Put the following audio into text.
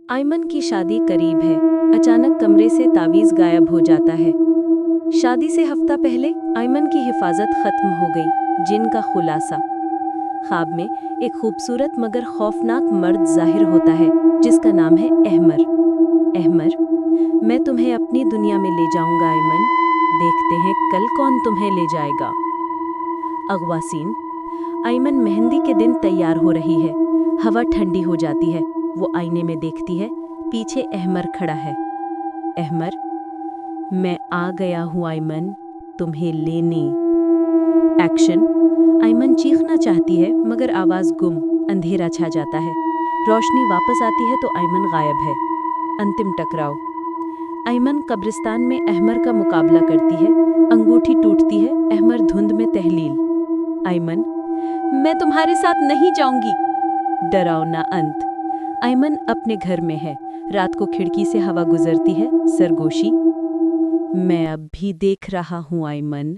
आयमन की शादी करीब है। अचानक कमरे से तावीज़ गायब हो जाता है। शादी से हफ्ता पहले आयमन की हिफाजत खत्म हो गई। जिन का खुलासा। ख्वाब में एक खूबसूरत मगर खौफनाक मर्द जाहिर होता है जिसका नाम है अहमर। अहमर, मैं तुम्हें अपनी दुनिया में ले जाऊंगा आयमन। देखते हैं कल कौन तुम्हें ले जाएगा। अगवा सीन। आयमन मेहंदी के दिन तैयार हो रही है। हवा ठंडी हो जाती है। वो आईने में देखती है, पीछे अहमर खड़ा है। अहमर, मैं आ गया हूँ आयमन, तुम्हें लेने। एक्शन। आयमन चीखना चाहती है मगर आवाज गुम। अंधेरा छा जाता है। रोशनी वापस आती है तो आयमन गायब है। अंतिम टकराव। आयमन कब्रिस्तान में अहमर का मुकाबला करती है। अंगूठी टूटती है। अहमर धुंध में तहलील। आयमन, मैं तुम्हारे साथ नहीं जाऊंगी। डरावना अंत। आयमन अपने घर में है। रात को खिड़की से हवा गुजरती है। सरगोशी। मैं अब भी देख रहा हूँ आयमन।